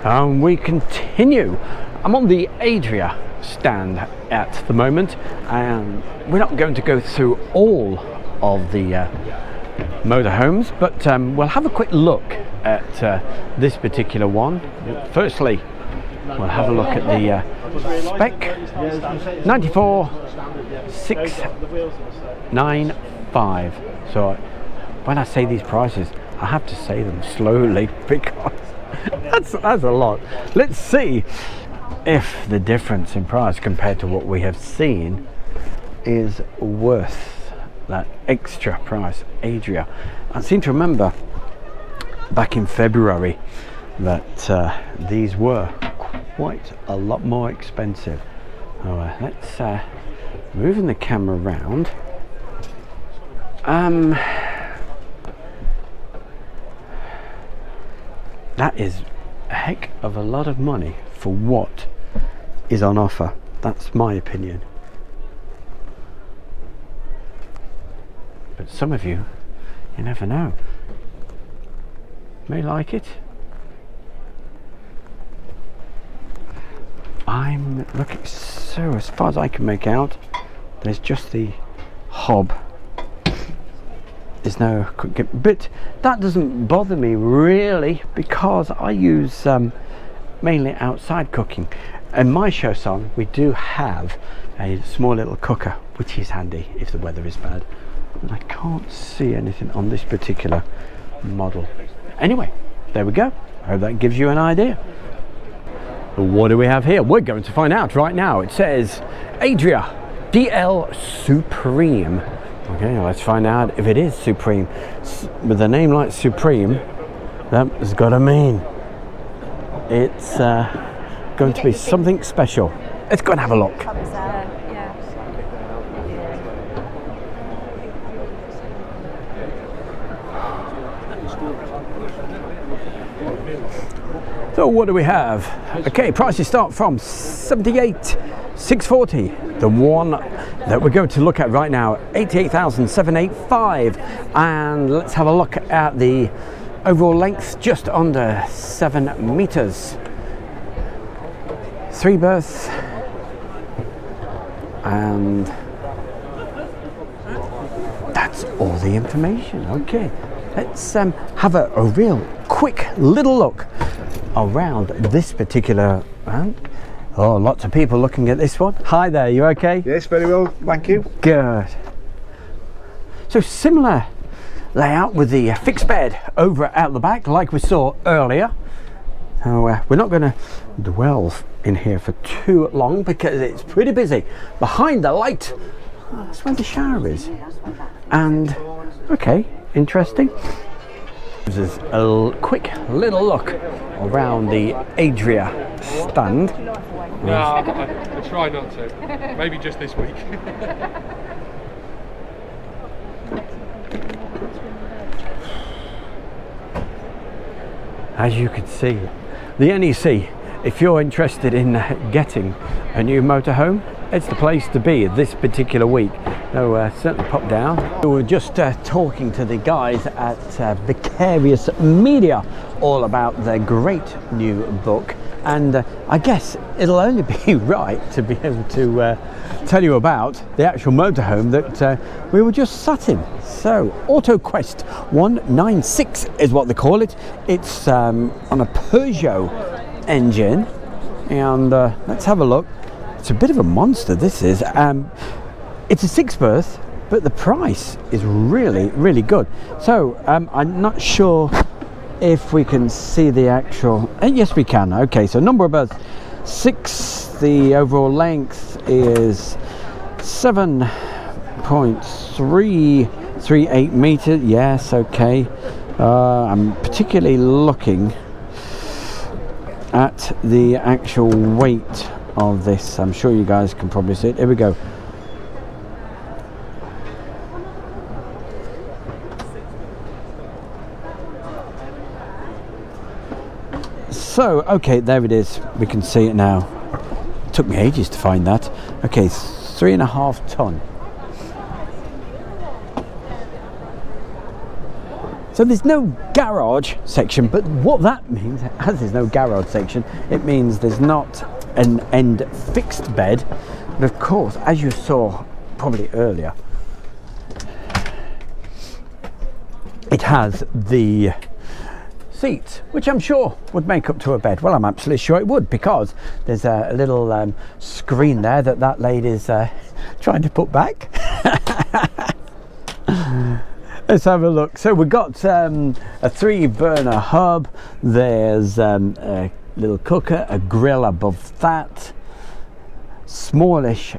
We continue. I'm on the Adria stand at the moment, and we're not going to go through all of the motorhomes, but we'll have a quick look at this particular one. Firstly, we'll have a look at the spec 94,695. So when I say these prices, I have to say them slowly because that's a lot. Let's see if the difference in price compared to what we have seen is worth that extra price. Adria, I seem to remember back in February that these were quite a lot more expensive. Let's moving the camera around. That is a heck of a lot of money for what is on offer. That's my opinion. But some of you never know, may like it. I'm looking, so as far as I can make out, there's just the hob. There's no quick, but that doesn't bother me really because I use mainly outside cooking. In my Choson we do have a small little cooker, which is handy if the weather is bad. And I can't see anything on this particular model. Anyway, there we go. I hope that gives you an idea. What do we have here? We're going to find out right now. It says Adria DL Supreme. Okay, let's find out if it is Supreme. With a name like Supreme, that has got to mean it's going to be something special. Let's go and have a look. So what do we have? Okay, prices start from 78,640. The one that we're going to look at right now, 88,785. And let's have a look at the overall length, just under 7 meters. 3 berths. And that's all the information. Okay, let's have a real quick little look around this particular oh, lots of people looking at this one. Hi there, you okay? Yes, very well, thank you. Good. So similar layout with the fixed bed over out the back like we saw earlier. So we're not going to dwell in here for too long because it's pretty busy. Behind the light, that's where the shower is. And okay, interesting. This is a quick little look around the Adria stand. No, I try not to. Maybe just this week. As you can see, the NEC, if you're interested in getting a new motorhome, it's the place to be this particular week. So certainly pop down. We were just talking to the guys at Vicarious Media all about their great new book, and I guess it'll only be right to be able to tell you about the actual motorhome that we were just sat in. So AutoQuest 196 is what they call it. It's on a Peugeot engine, and let's have a look. It's a bit of a monster, this is. It's a 6 berth, but the price is really good. So I'm not sure if we can see the actual, yes we can. Okay, so number of berths 6, the overall length is 7.338 meters. Yes, okay. I'm particularly looking at the actual weight of this. I'm sure you guys can probably see it. Here we go. So, okay, there it is. We can see it now. It took me ages to find that. Okay, 3.5 ton. So there's no garage section, but what that means, as there's no garage section, it means there's not an end fixed bed. But of course, as you saw probably earlier, it has the seats, which I'm sure would make up to a bed. Well, I'm absolutely sure it would, because there's a little screen there that lady's trying to put back. Let's have a look. So we've got a 3-burner hub. There's a little cooker, a grill above that, smallish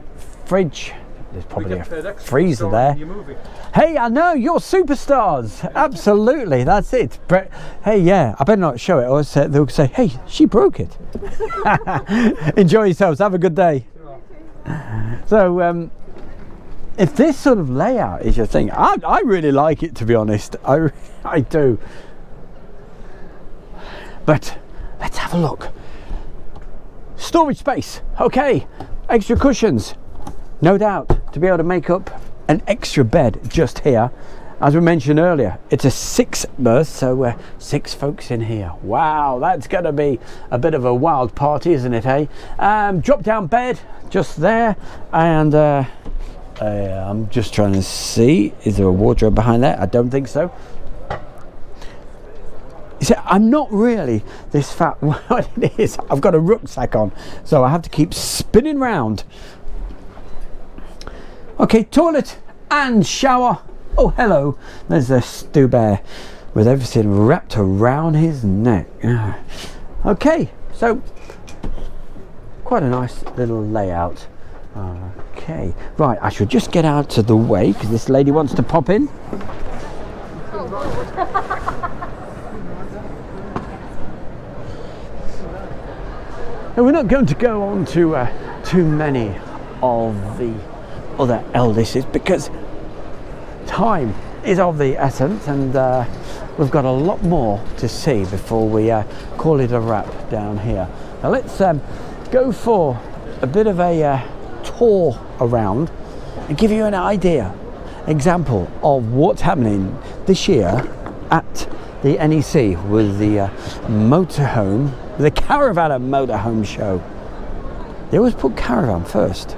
fridge. There's probably a freezer there. Hey, I know, you're superstars. Absolutely, that's it. But hey, yeah, I better not show it, or they'll say, hey, she broke it. Enjoy yourselves, have a good day. So if this sort of layout is your thing, I really like it, to be honest. I do. But let's have a look. Storage space, okay. Extra cushions, no doubt, to be able to make up an extra bed just here. As we mentioned earlier, it's a 6-berth, so 6 folks in here. Wow, that's going to be a bit of a wild party, isn't it, eh? Drop down bed just there, and I'm just trying to see, is there a wardrobe behind there? I don't think so. You see, I'm not really this fat. What it is, I've got a rucksack on, so I have to keep spinning round. Okay, toilet and shower. Oh, hello. There's a Stu Bear with everything wrapped around his neck. Okay, so quite a nice little layout. Okay, right, I should just get out of the way because this lady wants to pop in. And we're not going to go on to too many of the other Eldises because time is of the essence, and we've got a lot more to see before we call it a wrap down here. Now let's go for a bit of a tour around and give you an example of what's happening this year at the NEC with the Motorhome, the Caravan and Motorhome show. They always put Caravan first.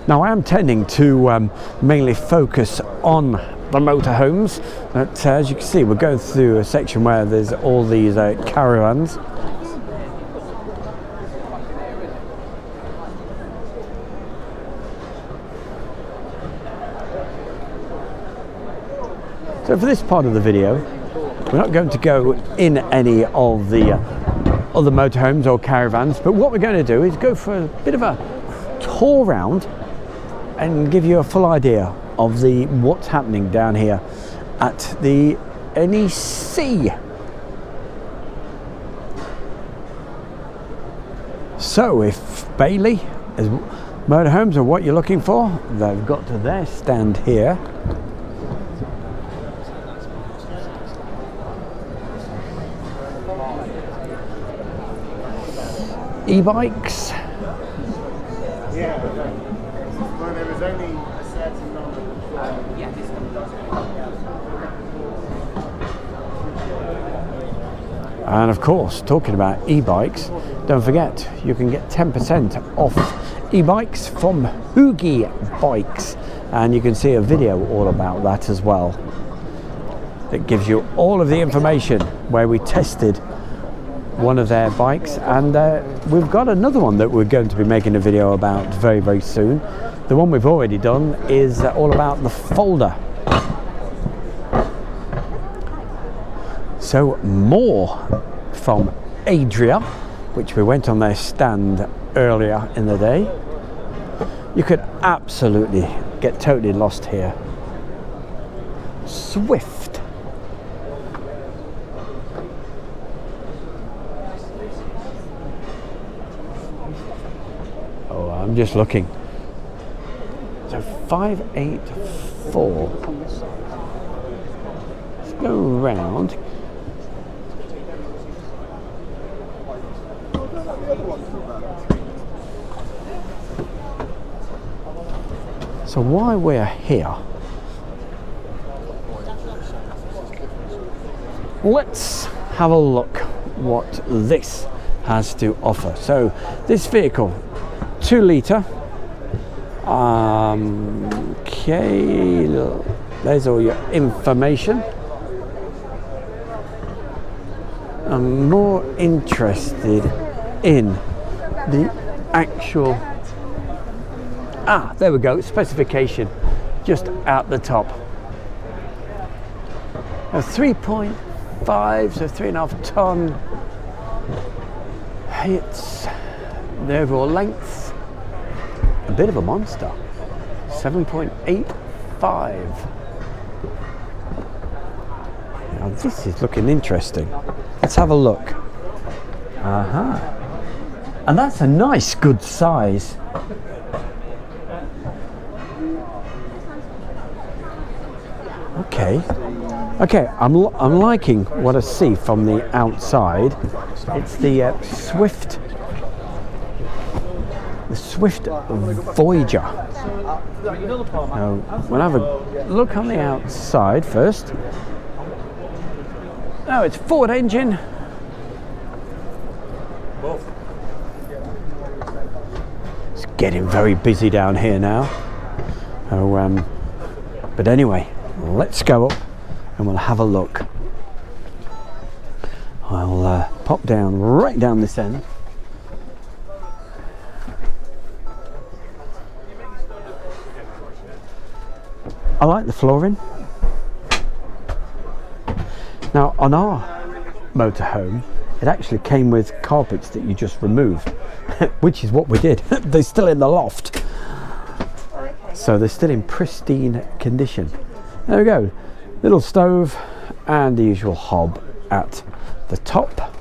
Now I am tending to mainly focus on the motorhomes, but as you can see, we're going through a section where there's all these caravans. So for this part of the video, we're not going to go in any of the other motorhomes or caravans, but what we're going to do is go for a bit of a tour round and give you a full idea of what's happening down here at the NEC. So if Bailey is motorhomes are what you're looking for, they've got to their stand here. E-bikes. Yeah, well, there was only a certain number. And of course, talking about e-bikes, don't forget you can get 10% off e-bikes from Hoogie Bikes, and you can see a video all about that as well. It gives you all of the information where we tested one of their bikes, and we've got another one that we're going to be making a video about very, very soon. The one we've already done is all about the folder. So more from Adria, which we went on their stand earlier in the day. You could absolutely get totally lost here. Swift. I'm just looking. So 584. Let's go around. So while we're here, let's have a look what this has to offer. So this vehicle, 2 litre. Okay, there's all your information. I'm more interested in the actual, there we go, specification just at the top. A 3.5, so 3.5 ton. It's the overall length, a bit of a monster, 7.85. Now this is looking interesting. Let's have a look. And that's a nice, good size. Okay, I'm liking what I see from the outside. It's the Swift Voyager. Now, we'll have a look on the outside first. Oh, it's Ford engine. It's getting very busy down here now. Oh, but anyway, let's go up and we'll have a look. I'll pop down right down this end. I like the flooring. Now on our motorhome, it actually came with carpets that you just remove, which is what we did. They're still in the loft, so they're still in pristine condition. There we go, little stove and the usual hob at the top.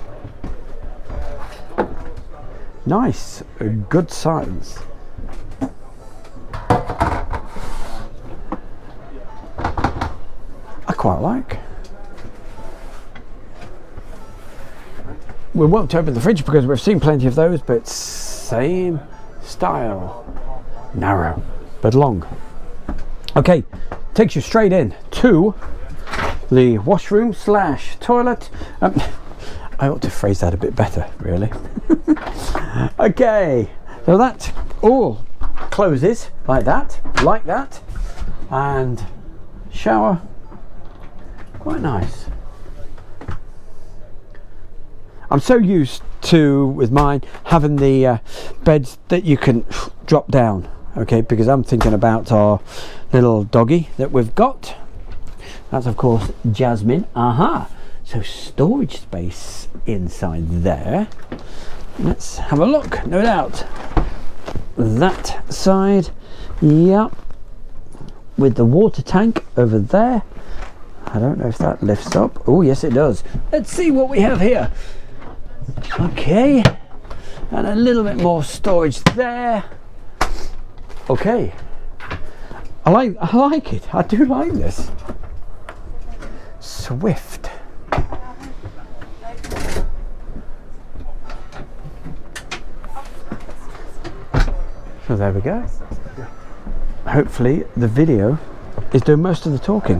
Nice, good size. I quite like. We won't open the fridge because we've seen plenty of those, but same style. Narrow, but long. Okay, takes you straight in to the washroom / toilet. I ought to phrase that a bit better, really. Okay, so that all closes like that, and shower, quite nice. I'm so used to, with mine, having the beds that you can drop down, okay, because I'm thinking about our little doggy that we've got. That's of course Jasmine. So storage space inside there. Let's have a look. No doubt that side, yeah, with the water tank over there. I don't know if that lifts up. Oh yes it does. Let's see what we have here. Okay, and a little bit more storage there. Okay, I like it. I do like this. Swift. So there we go. Hopefully the video is doing most of the talking.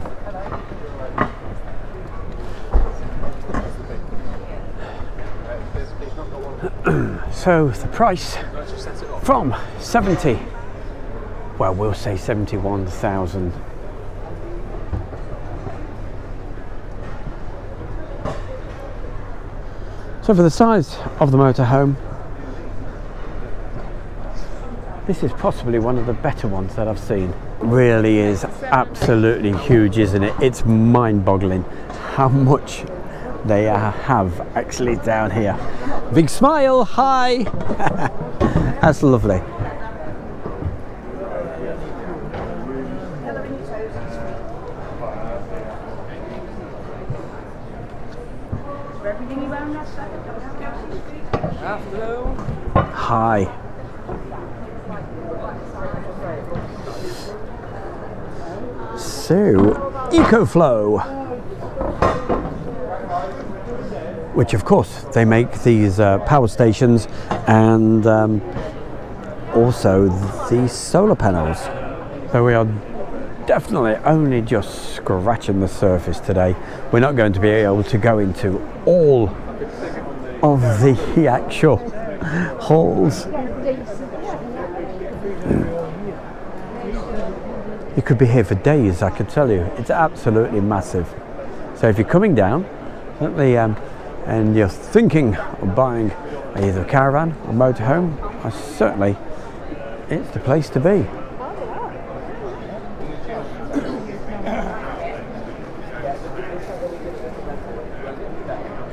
So the price from 70, well, we'll say 71,000. So for the size of the motorhome, this is possibly one of the better ones that I've seen. Really is absolutely huge, isn't it? It's mind-boggling how much they have actually down here. Big smile, hi! That's lovely. Hi. So, EcoFlow, which of course they make these power stations and also these solar panels. So we are definitely only just scratching the surface today. We're not going to be able to go into all of the actual halls. You could be here for days, I can tell you. It's absolutely massive. So if you're coming down and you're thinking of buying either a caravan or motorhome, certainly it's the place to be.